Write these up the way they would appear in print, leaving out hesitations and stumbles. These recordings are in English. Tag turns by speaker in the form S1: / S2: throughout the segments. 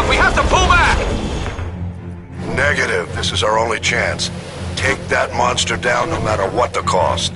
S1: strong! We have to pull back!
S2: Negative. This is our only chance. Take that monster down no matter what the cost.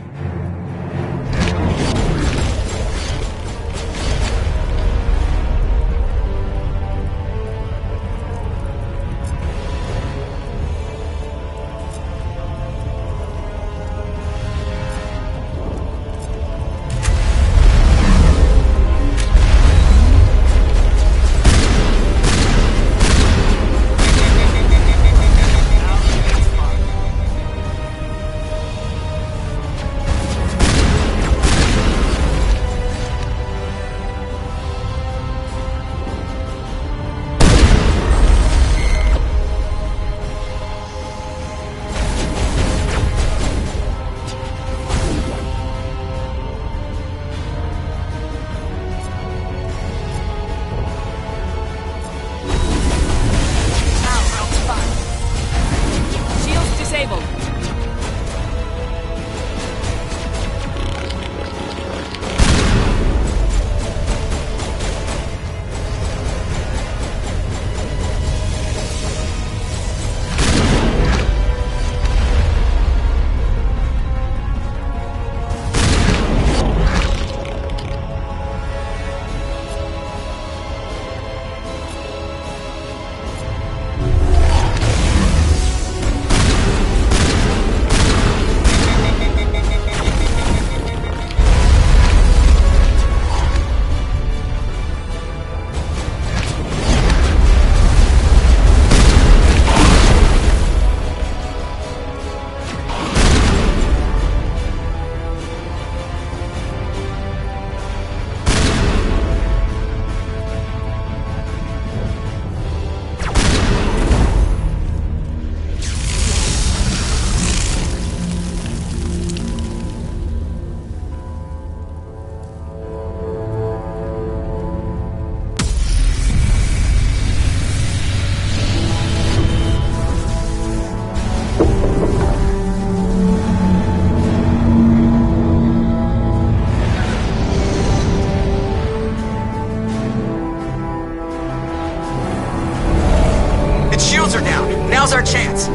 S1: Now's our chance.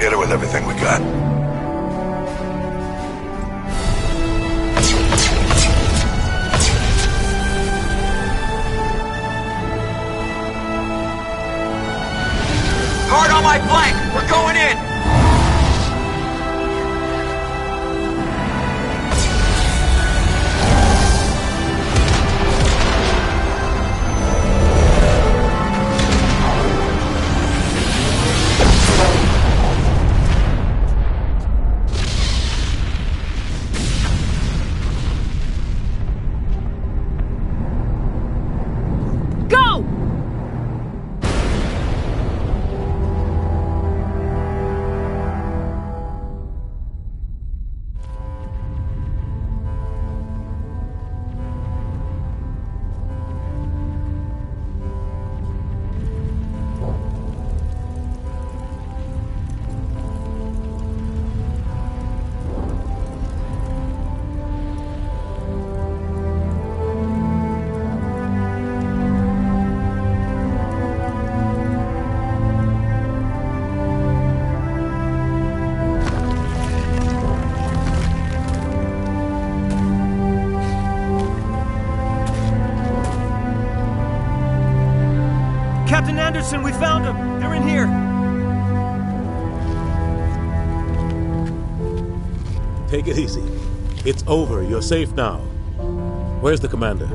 S2: Hit her with everything we got.
S1: Hard on my flank! We're going in!
S3: Captain Anderson, we found them! They're in here!
S4: Take it easy. It's over. You're safe now. Where's the commander?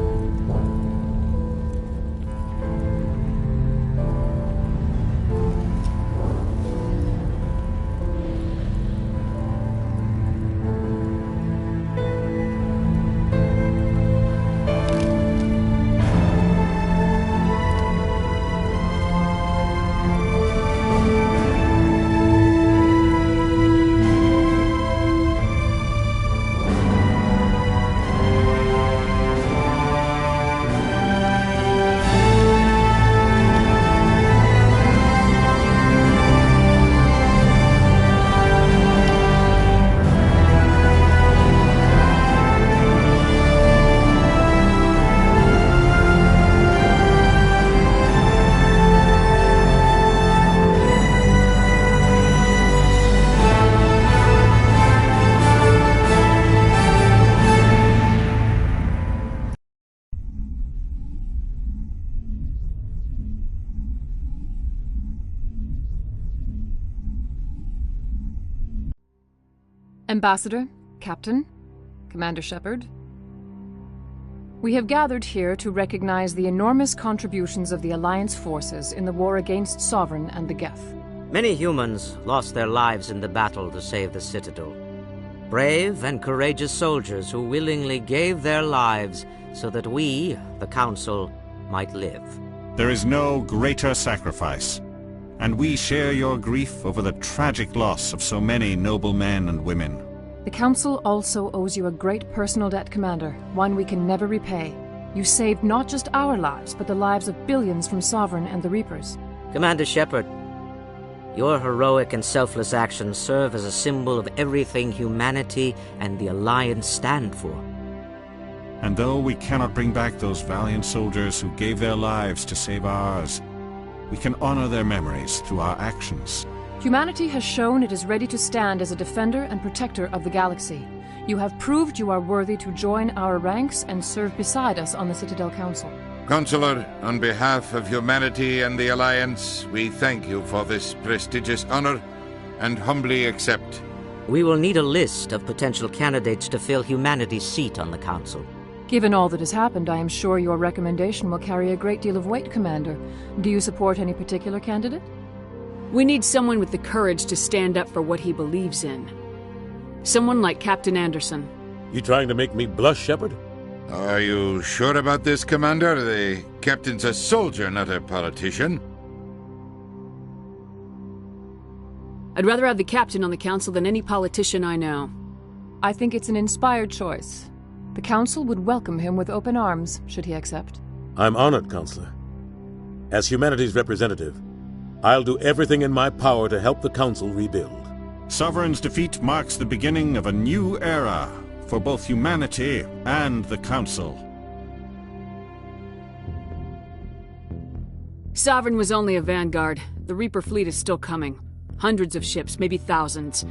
S5: Ambassador, Captain, Commander Shepard. We have gathered here to recognize the enormous contributions of the Alliance forces in the war against Sovereign and the Geth.
S6: Many humans lost their lives in the battle to save the Citadel. Brave and courageous soldiers who willingly gave their lives so that we, the Council, might live.
S7: There is no greater sacrifice, and we share your grief over the tragic loss of so many noble men and women.
S5: The Council also owes you a great personal debt, Commander, one we can never repay. You saved not just our lives, but the lives of billions from Sovereign and the Reapers.
S6: Commander Shepard, your heroic and selfless actions serve as a symbol of everything humanity and the Alliance stand for.
S7: And though we cannot bring back those valiant soldiers who gave their lives to save ours, we can honor their memories through our actions.
S5: Humanity has shown it is ready to stand as a defender and protector of the galaxy. You have proved you are worthy to join our ranks and serve beside us on the Citadel Council.
S8: Consular, on behalf of humanity and the Alliance, we thank you for this prestigious honor and humbly accept.
S6: We will need a list of potential candidates to fill humanity's seat on the Council.
S5: Given all that has happened, I am sure your recommendation will carry a great deal of weight, Commander. Do you support any particular candidate?
S9: We need someone with the courage to stand up for what he believes in. Someone like Captain Anderson.
S4: You trying to make me blush, Shepard?
S8: Are you sure about this, Commander? The captain's a soldier, not a politician.
S9: I'd rather have the captain on the council than any politician I know.
S5: I think it's an inspired choice. The Council would welcome him with open arms, should he accept.
S4: I'm honored, Counselor. As humanity's representative, I'll do everything in my power to help the Council rebuild.
S7: Sovereign's defeat marks the beginning of a new era for both humanity and the Council.
S9: Sovereign was only a vanguard. The Reaper fleet is still coming. Hundreds of ships, maybe thousands.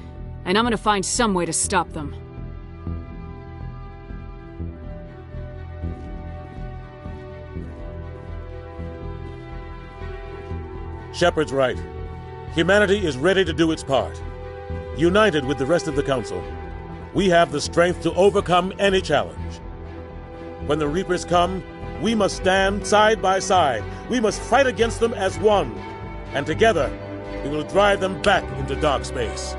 S9: And I'm gonna find some way to stop them.
S4: Shepard's right. Humanity is ready to do its part. United with the rest of the Council, we have the strength to overcome any challenge. When the Reapers come, we must stand side by side. We must fight against them as one. And together, we will drive them back into dark space.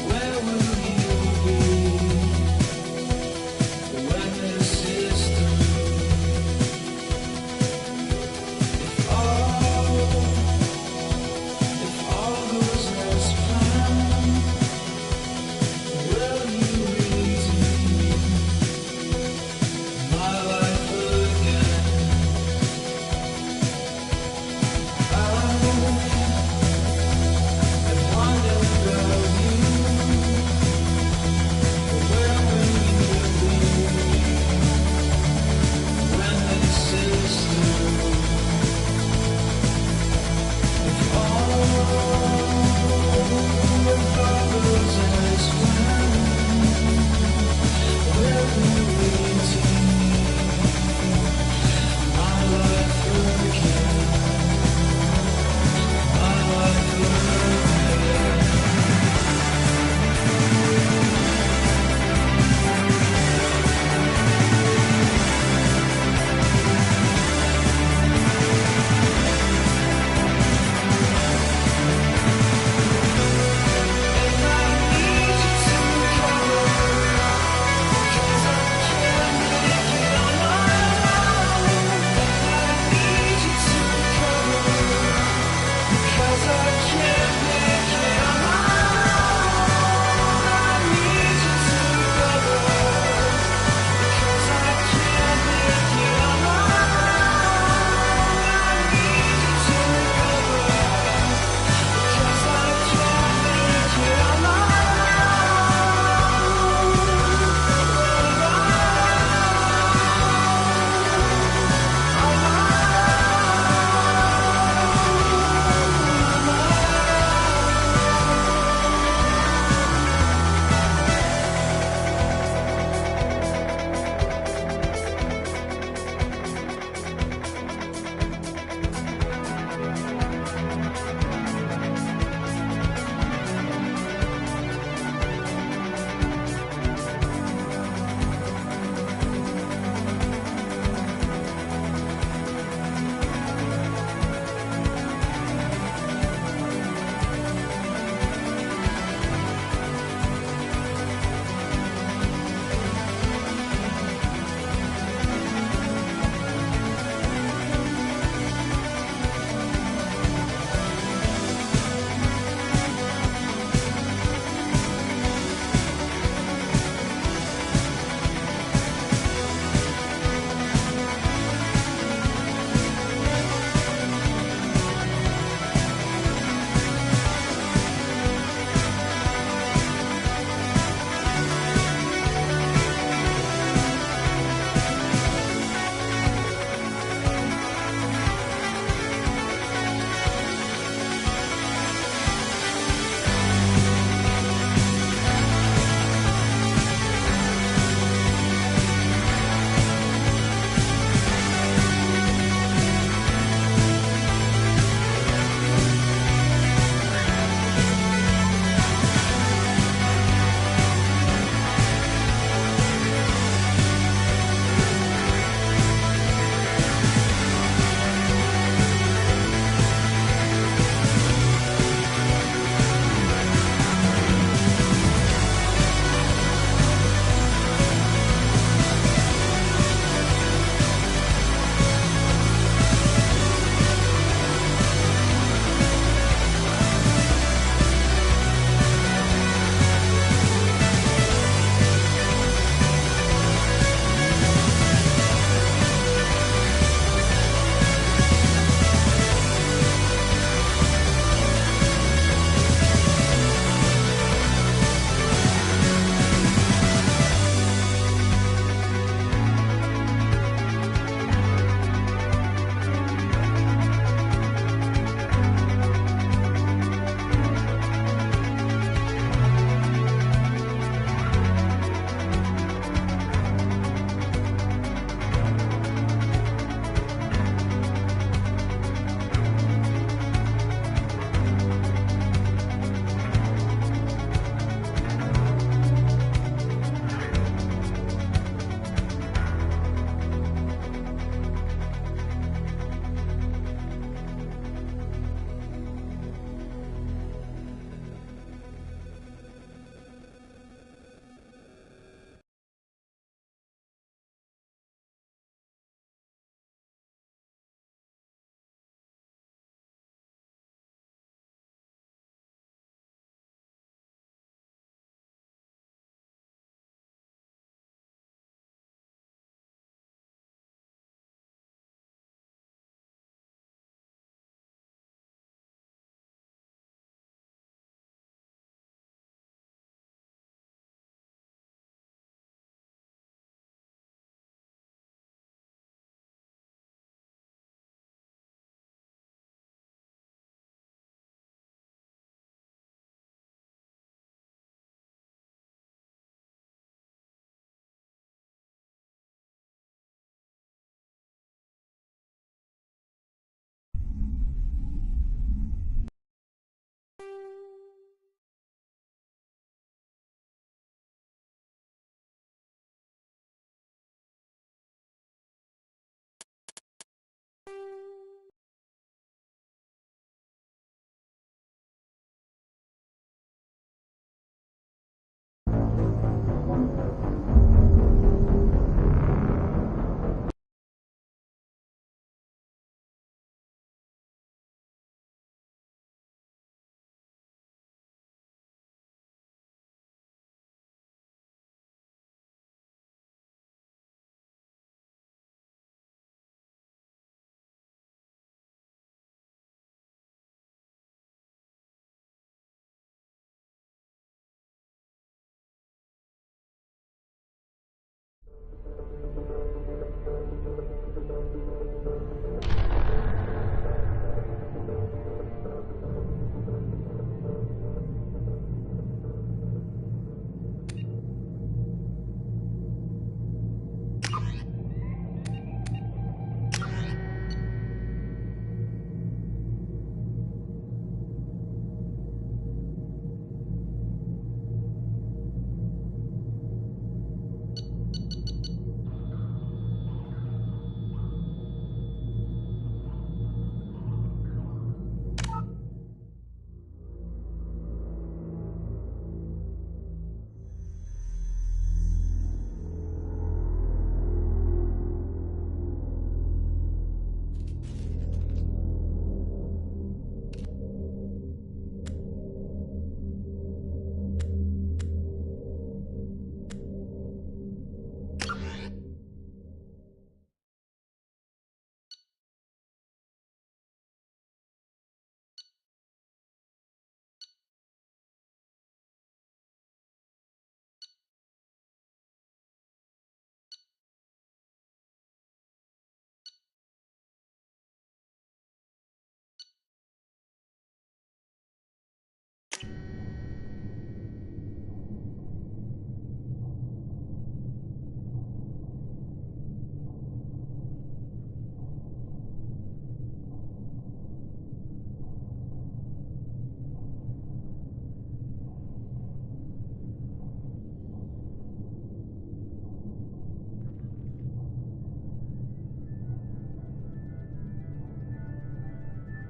S10: Where will you be when this is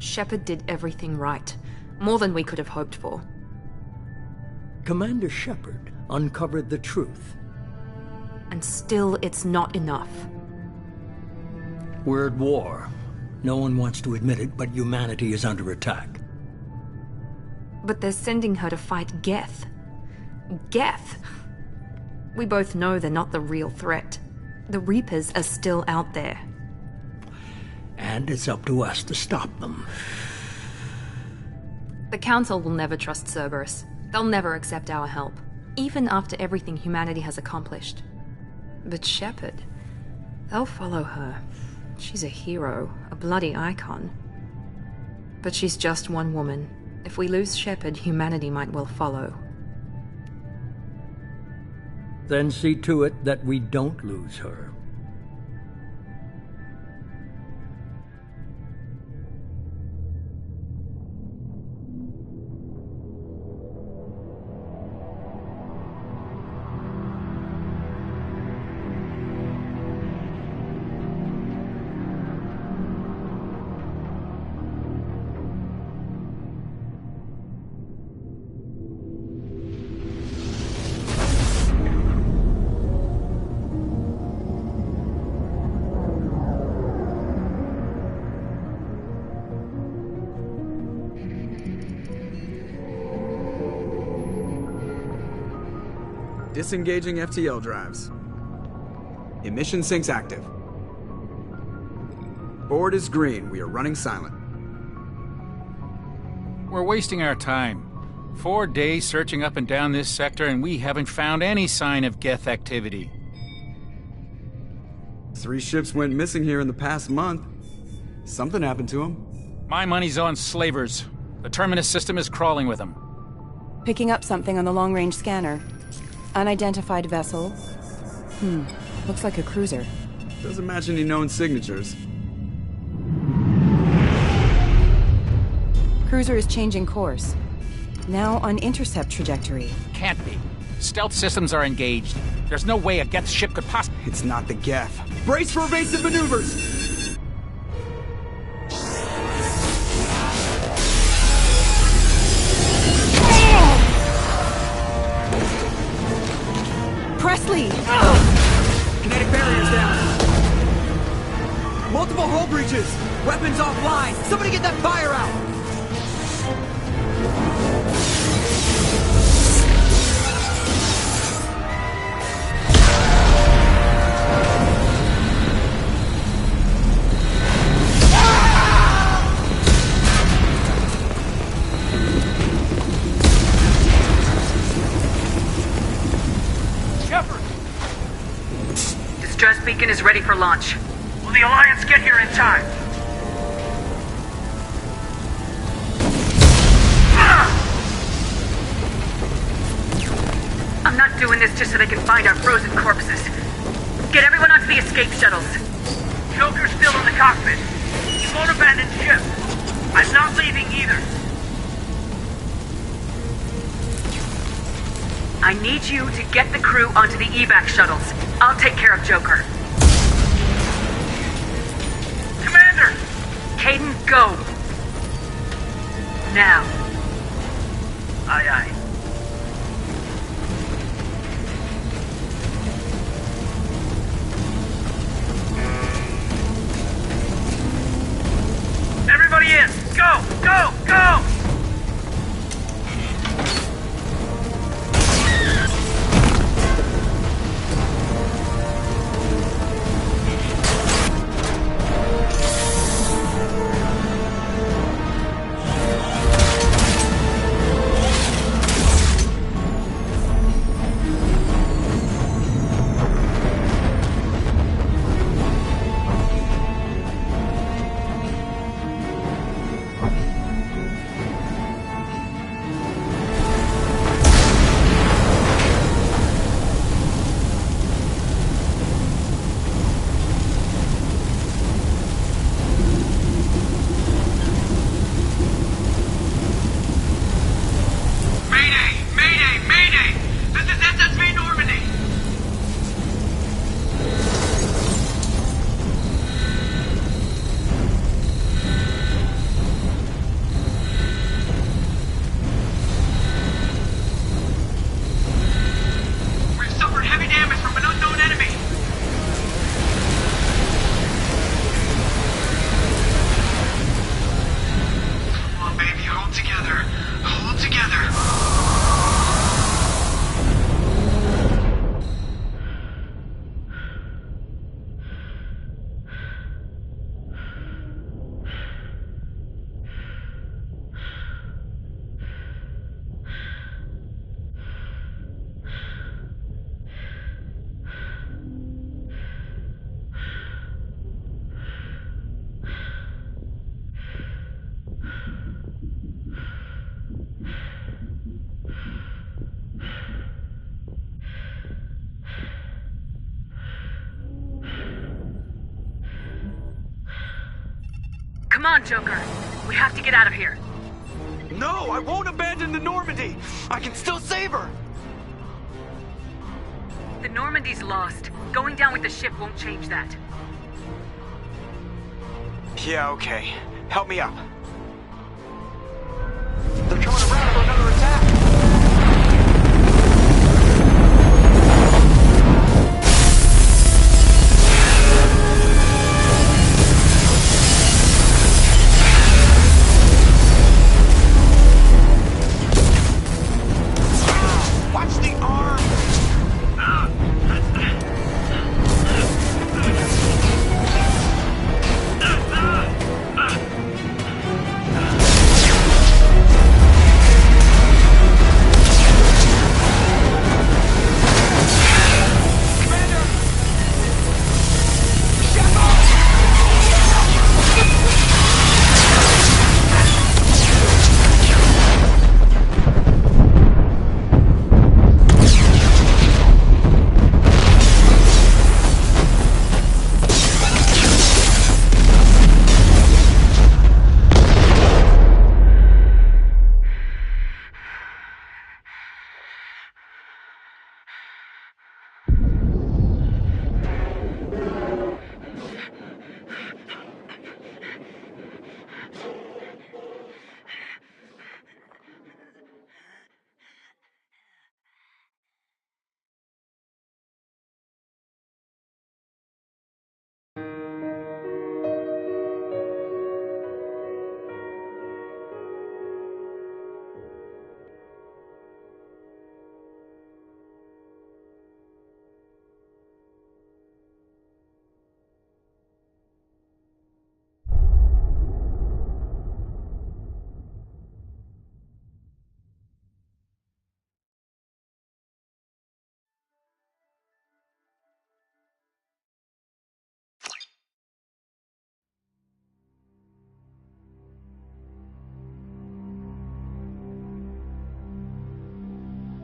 S10: Shepard did everything right. More than we could have hoped for.
S11: Commander Shepard uncovered the truth.
S10: And still, it's not enough.
S11: We're at war. No one wants to admit it, but humanity is under attack.
S10: But they're sending her to fight Geth. Geth! We both know they're not the real threat. The Reapers are still out there.
S11: And it's up to us to stop them.
S10: The Council will never trust Cerberus. They'll never accept our help, even after everything humanity has accomplished. But Shepard, they'll follow her. She's a hero, a bloody icon. But she's just one woman. If we lose Shepard, humanity might well follow.
S11: Then see to it that we don't lose her.
S12: Disengaging FTL drives. Emission sinks active. Board is green. We are running silent.
S13: We're wasting our time. 4 days searching up and down this sector, and we haven't found any sign of Geth activity.
S12: 3 ships went missing here in the past month. Something happened to them.
S13: My money's on slavers. The Terminus system is crawling with them.
S14: Picking up something on the long-range scanner. Unidentified vessel. Looks like a cruiser.
S12: Doesn't match any known signatures.
S14: Cruiser is changing course. Now on intercept trajectory.
S13: Can't be. Stealth systems are engaged. There's no way a Geth ship could possibly...
S12: It's not the Geth. Brace for evasive maneuvers!
S14: Presley!
S12: Kinetic barriers down. Multiple hull breaches. Weapons offline. Somebody get that fire out.
S15: Distress beacon is ready for launch. Will the Alliance get here in time? I'm not doing this just so they can find our frozen corpses. Get everyone onto the escape shuttles. Joker's still in the cockpit. He won't abandon ship. I'm not leaving either. I need you to get the crew onto the evac shuttles. I'll take care of Joker. Commander! Caden, go! Now. Aye, aye. Everybody in! Go! Go! Go! Come on, Joker. We have to get out of here.
S16: No, I won't abandon the Normandy. I can still save her.
S15: The Normandy's lost. Going down with the ship won't change that.
S16: Yeah, okay. Help me up. They're coming around for another attack. Watch the arm!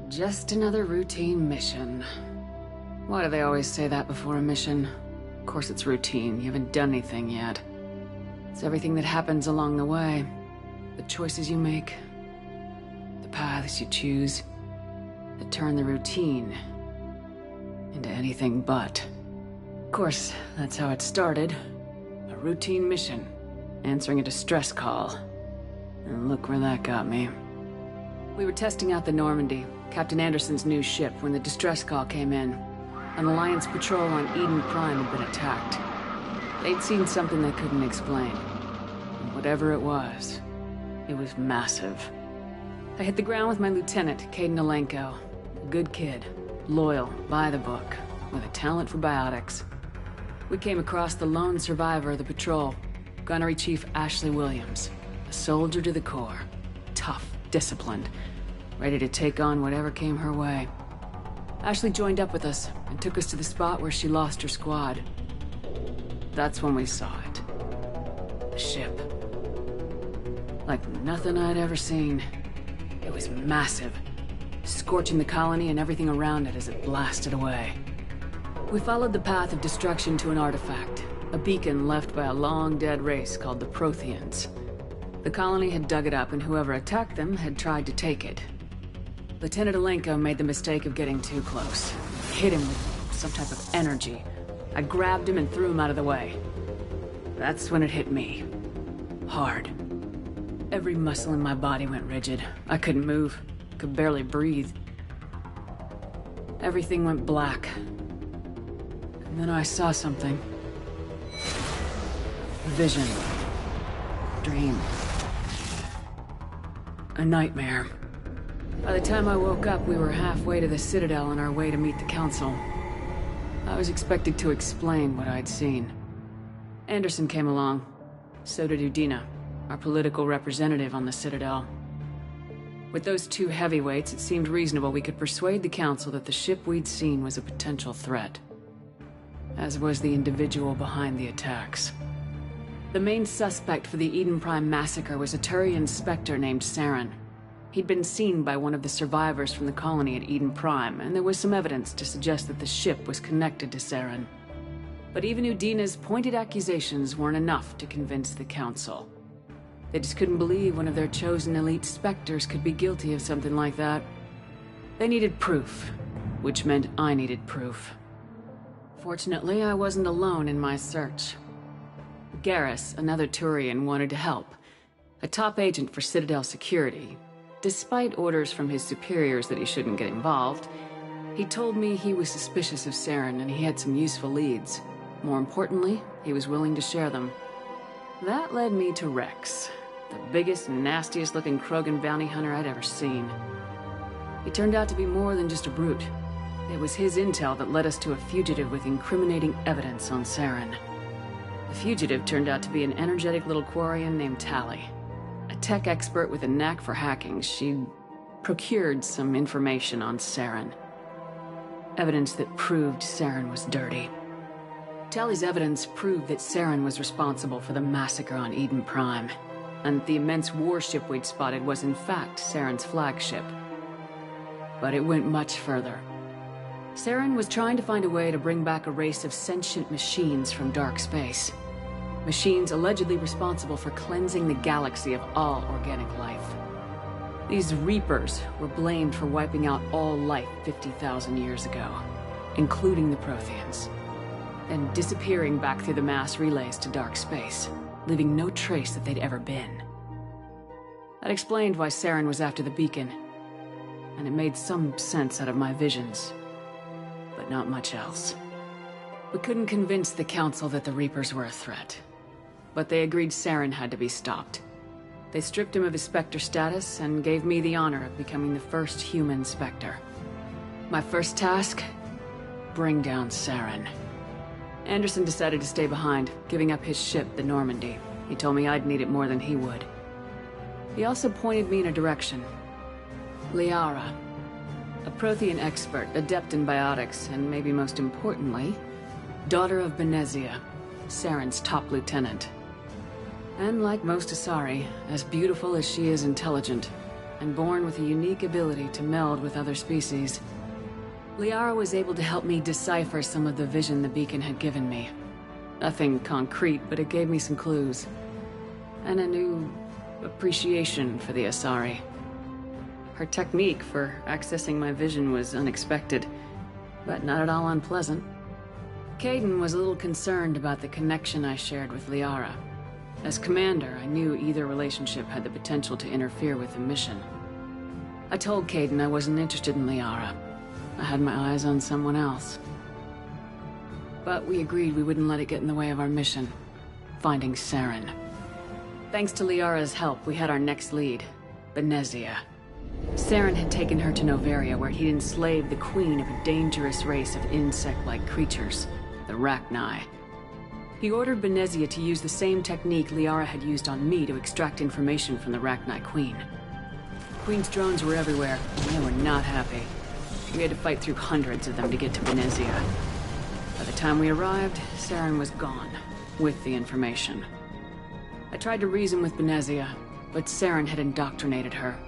S9: Just another routine mission. Why do they always say that before a mission? Of course it's routine. You haven't done anything yet. It's everything that happens along the way. The choices you make. The paths you choose. That turn the routine into anything but. Of course, that's how it started. A routine mission. Answering a distress call. And look where that got me. We were testing out the Normandy, Captain Anderson's new ship, when the distress call came in. An Alliance patrol on Eden Prime had been attacked. They'd seen something they couldn't explain. And whatever it was massive. I hit the ground with my lieutenant, Caden Alenko. A good kid, loyal, by the book, with a talent for biotics. We came across the lone survivor of the patrol, Gunnery Chief Ashley Williams. A soldier to the core. Tough, disciplined, ready to take on whatever came her way. Ashley joined up with us and took us to the spot where she lost her squad. That's when we saw it. The ship. Like nothing I'd ever seen. It was massive, scorching the colony and everything around it as it blasted away. We followed the path of destruction to an artifact, a beacon left by a long-dead race called the Protheans. The colony had dug it up, and whoever attacked them had tried to take it. Lieutenant Alenko made the mistake of getting too close. Hit him with some type of energy. I grabbed him and threw him out of the way. That's when it hit me. Hard. Every muscle in my body went rigid. I couldn't move. Could barely breathe. Everything went black. And then I saw something. A vision. Dream. A nightmare. By the time I woke up, we were halfway to the Citadel on our way to meet the Council. I was expected to explain what I'd seen. Anderson came along. So did Udina, our political representative on the Citadel. With those two heavyweights, it seemed reasonable we could persuade the Council that the ship we'd seen was a potential threat. As was the individual behind the attacks. The main suspect for the Eden Prime massacre was a Turian Spectre named Saren. He'd been seen by one of the survivors from the colony at Eden Prime, and there was some evidence to suggest that the ship was connected to Saren. But even Udina's pointed accusations weren't enough to convince the Council. They just couldn't believe one of their chosen elite Spectres could be guilty of something like that. They needed proof, which meant I needed proof. Fortunately, I wasn't alone in my search. Garrus, another Turian, wanted to help. A top agent for Citadel Security. Despite orders from his superiors that he shouldn't get involved, he told me he was suspicious of Saren and he had some useful leads. More importantly, he was willing to share them. That led me to Rex, the biggest, nastiest looking Krogan bounty hunter I'd ever seen. He turned out to be more than just a brute. It was his intel that led us to a fugitive with incriminating evidence on Saren. The fugitive turned out to be an energetic little Quarian named Tali. A tech expert with a knack for hacking, she'd procured some information on Saren. Evidence that proved Saren was dirty. Tali's evidence proved that Saren was responsible for the massacre on Eden Prime, and the immense warship we'd spotted was in fact Saren's flagship. But it went much further. Saren was trying to find a way to bring back a race of sentient machines from dark space. Machines allegedly responsible for cleansing the galaxy of all organic life. These Reapers were blamed for wiping out all life 50,000 years ago, including the Protheans, and disappearing back through the mass relays to dark space, leaving no trace that they'd ever been. That explained why Saren was after the beacon, and it made some sense out of my visions, but not much else. We couldn't convince the Council that the Reapers were a threat, but they agreed Saren had to be stopped. They stripped him of his Spectre status and gave me the honor of becoming the first human Spectre. My first task? Bring down Saren. Anderson decided to stay behind, giving up his ship, the Normandy. He told me I'd need it more than he would. He also pointed me in a direction. Liara. A Prothean expert, adept in biotics, and maybe most importantly, daughter of Benezia, Saren's top lieutenant. And like most Asari, as beautiful as she is intelligent, and born with a unique ability to meld with other species, Liara was able to help me decipher some of the vision the beacon had given me. Nothing concrete, but it gave me some clues. And a new appreciation for the Asari. Her technique for accessing my vision was unexpected, but not at all unpleasant. Kaidan was a little concerned about the connection I shared with Liara. As commander, I knew either relationship had the potential to interfere with the mission. I told Kaidan I wasn't interested in Liara. I had my eyes on someone else. But we agreed we wouldn't let it get in the way of our mission, finding Saren. Thanks to Liara's help, we had our next lead, Benezia. Saren had taken her to Noveria, where he'd enslaved the queen of a dangerous race of insect-like creatures, the Rachni. He ordered Benezia to use the same technique Liara had used on me to extract information from the Rachni Queen. The Queen's drones were everywhere, and they were not happy. We had to fight through hundreds of them to get to Benezia. By the time we arrived, Saren was gone, with the information. I tried to reason with Benezia, but Saren had indoctrinated her.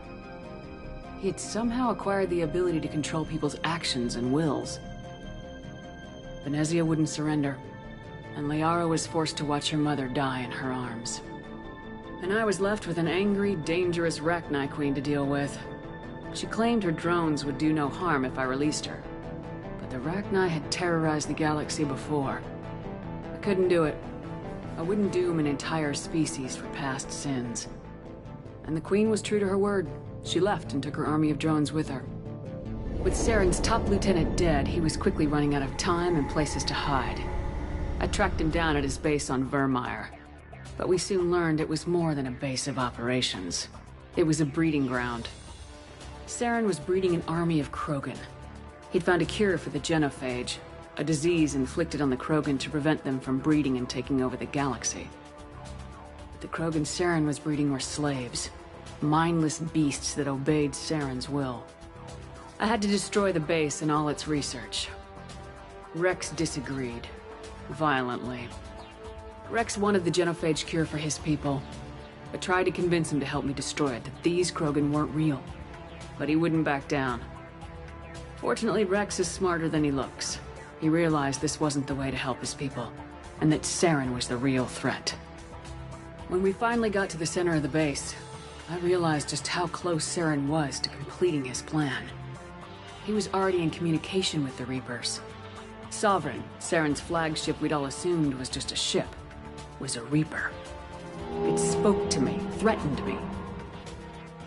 S9: He had somehow acquired the ability to control people's actions and wills. Benezia wouldn't surrender, and Liara was forced to watch her mother die in her arms. And I was left with an angry, dangerous Rachni Queen to deal with. She claimed her drones would do no harm if I released her. But the Rachni had terrorized the galaxy before. I couldn't do it. I wouldn't doom an entire species for past sins. And the Queen was true to her word. She left and took her army of drones with her. With Saren's top lieutenant dead, he was quickly running out of time and places to hide. I tracked him down at his base on Vermeer, but we soon learned it was more than a base of operations. It was a breeding ground. Saren was breeding an army of Krogan. He'd found a cure for the genophage, a disease inflicted on the Krogan to prevent them from breeding and taking over the galaxy. But the Krogan Saren was breeding were slaves, mindless beasts that obeyed Saren's will. I had to destroy the base and all its research. Rex disagreed. Violently. Rex wanted the genophage cure for his people. I tried to convince him to help me destroy it, that these Krogan weren't real. But he wouldn't back down. Fortunately, Rex is smarter than he looks. He realized this wasn't the way to help his people, and that Saren was the real threat. When we finally got to the center of the base, I realized just how close Saren was to completing his plan. He was already in communication with the Reapers. Sovereign, Saren's flagship we'd all assumed was just a ship, was a Reaper. It spoke to me, threatened me.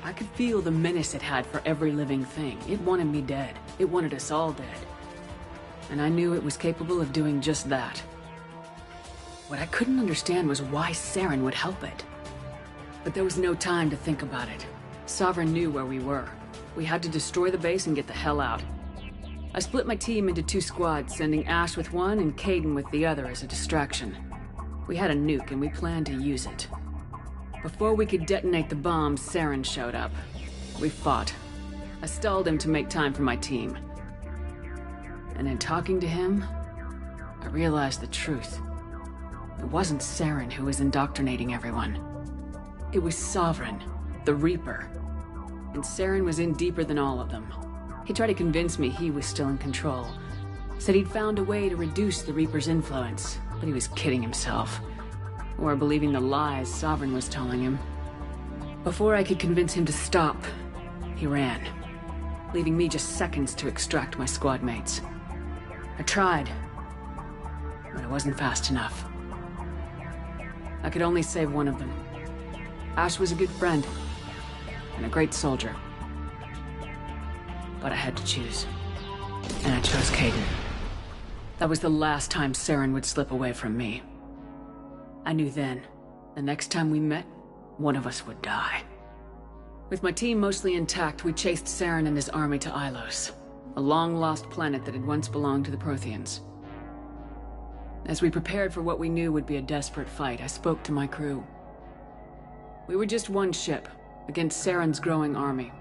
S9: I could feel the menace it had for every living thing. It wanted me dead. It wanted us all dead. And I knew it was capable of doing just that. What I couldn't understand was why Saren would help it. But there was no time to think about it. Sovereign knew where we were. We had to destroy the base and get the hell out. I split my team into 2 squads, sending Ash with one and Caden with the other as a distraction. We had a nuke and we planned to use it. Before we could detonate the bomb, Saren showed up. We fought. I stalled him to make time for my team. And in talking to him, I realized the truth. It wasn't Saren who was indoctrinating everyone. It was Sovereign, the Reaper. And Saren was in deeper than all of them. He tried to convince me he was still in control. Said he'd found a way to reduce the Reaper's influence, but he was kidding himself. Or believing the lies Sovereign was telling him. Before I could convince him to stop, he ran, leaving me just seconds to extract my squad mates. I tried, but it wasn't fast enough. I could only save one of them. Ash was a good friend, and a great soldier. But I had to choose. And I chose Caden. That was the last time Saren would slip away from me. I knew then, the next time we met, one of us would die. With my team mostly intact, we chased Saren and his army to Ilos, a long-lost planet that had once belonged to the Protheans. As we prepared for what we knew would be a desperate fight, I spoke to my crew. We were just one ship, against Saren's growing army.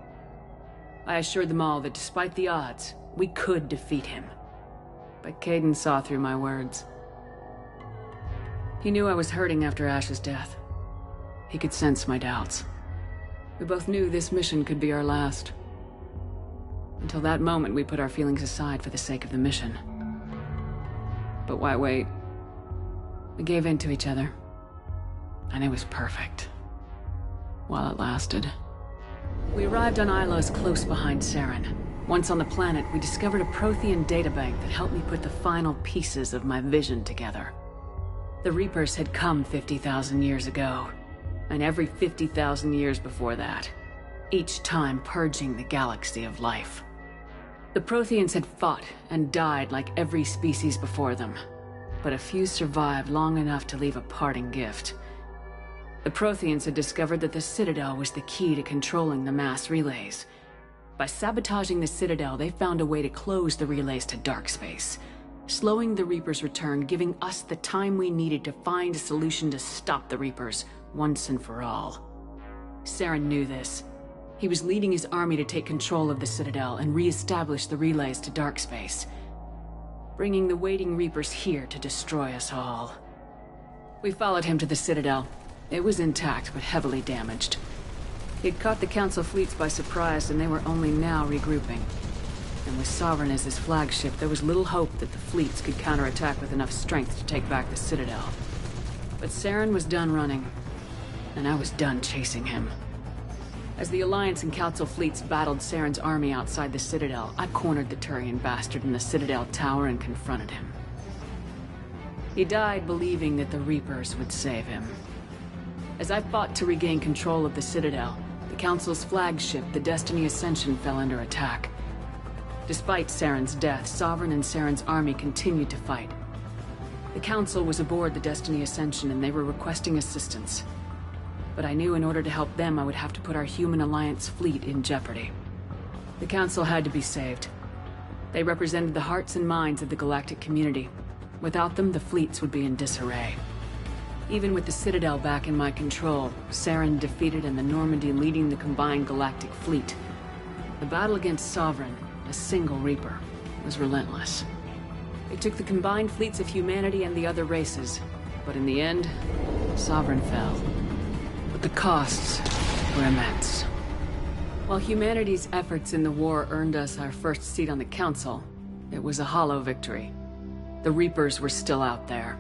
S9: I assured them all that despite the odds, we could defeat him. But Caden saw through my words. He knew I was hurting after Ash's death. He could sense my doubts. We both knew this mission could be our last. Until that moment, we put our feelings aside for the sake of the mission. But why wait? We gave in to each other. And it was perfect. While it lasted. We arrived on Ilos close behind Saren. Once on the planet, we discovered a Prothean databank that helped me put the final pieces of my vision together. The Reapers had come 50,000 years ago, and every 50,000 years before that, each time purging the galaxy of life. The Protheans had fought and died like every species before them, but a few survived long enough to leave a parting gift. The Protheans had discovered that the Citadel was the key to controlling the mass relays. By sabotaging the Citadel, they found a way to close the relays to dark space, slowing the Reapers' return, giving us the time we needed to find a solution to stop the Reapers once and for all. Saren knew this. He was leading his army to take control of the Citadel and re-establish the relays to dark space, bringing the waiting Reapers here to destroy us all. We followed him to the Citadel. It was intact, but heavily damaged. He'd caught the Council fleets by surprise, and they were only now regrouping. And with Sovereign as his flagship, there was little hope that the fleets could counterattack with enough strength to take back the Citadel. But Saren was done running, and I was done chasing him. As the Alliance and Council fleets battled Saren's army outside the Citadel, I cornered the Turian bastard in the Citadel tower and confronted him. He died believing that the Reapers would save him. As I fought to regain control of the Citadel, the Council's flagship, the Destiny Ascension, fell under attack. Despite Saren's death, Sovereign and Saren's army continued to fight. The Council was aboard the Destiny Ascension and they were requesting assistance. But I knew in order to help them, I would have to put our human Alliance fleet in jeopardy. The Council had to be saved. They represented the hearts and minds of the galactic community. Without them, the fleets would be in disarray. Even with the Citadel back in my control, Saren defeated and the Normandy leading the combined galactic fleet. The battle against Sovereign, a single Reaper, was relentless. It took the combined fleets of humanity and the other races, but in the end, Sovereign fell. But the costs were immense. While humanity's efforts in the war earned us our first seat on the Council, it was a hollow victory. The Reapers were still out there.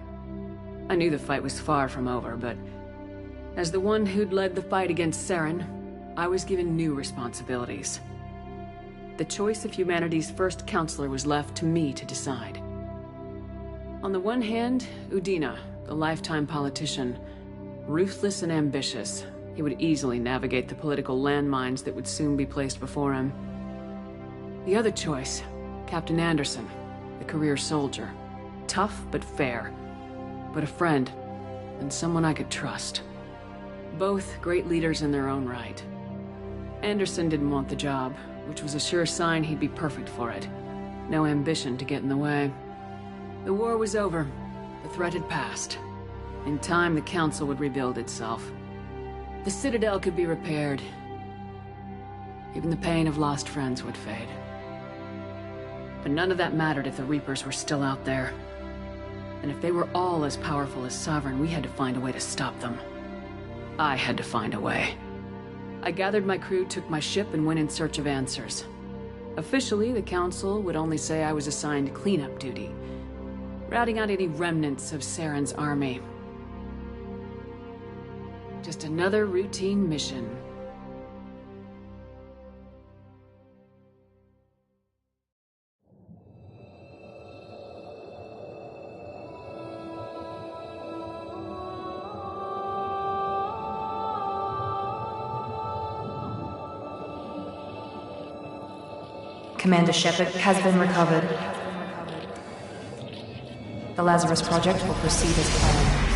S9: I knew the fight was far from over, but as the one who'd led the fight against Saren, I was given new responsibilities. The choice of humanity's first counselor was left to me to decide. On the one hand, Udina, the lifetime politician. Ruthless and ambitious, he would easily navigate the political landmines that would soon be placed before him. The other choice, Captain Anderson, the career soldier. Tough but fair, but a friend, and someone I could trust. Both great leaders in their own right. Anderson didn't want the job, which was a sure sign he'd be perfect for it. No ambition to get in the way. The war was over. The threat had passed. In time, the Council would rebuild itself. The Citadel could be repaired. Even the pain of lost friends would fade. But none of that mattered if the Reapers were still out there. And if they were all as powerful as Sovereign, we had to find a way to stop them. I had to find a way. I gathered my crew, took my ship, and went in search of answers. Officially, the Council would only say I was assigned cleanup duty, routing out any remnants of Saren's army. Just another routine mission.
S10: Commander Shepard has been recovered. The Lazarus Project will proceed as planned.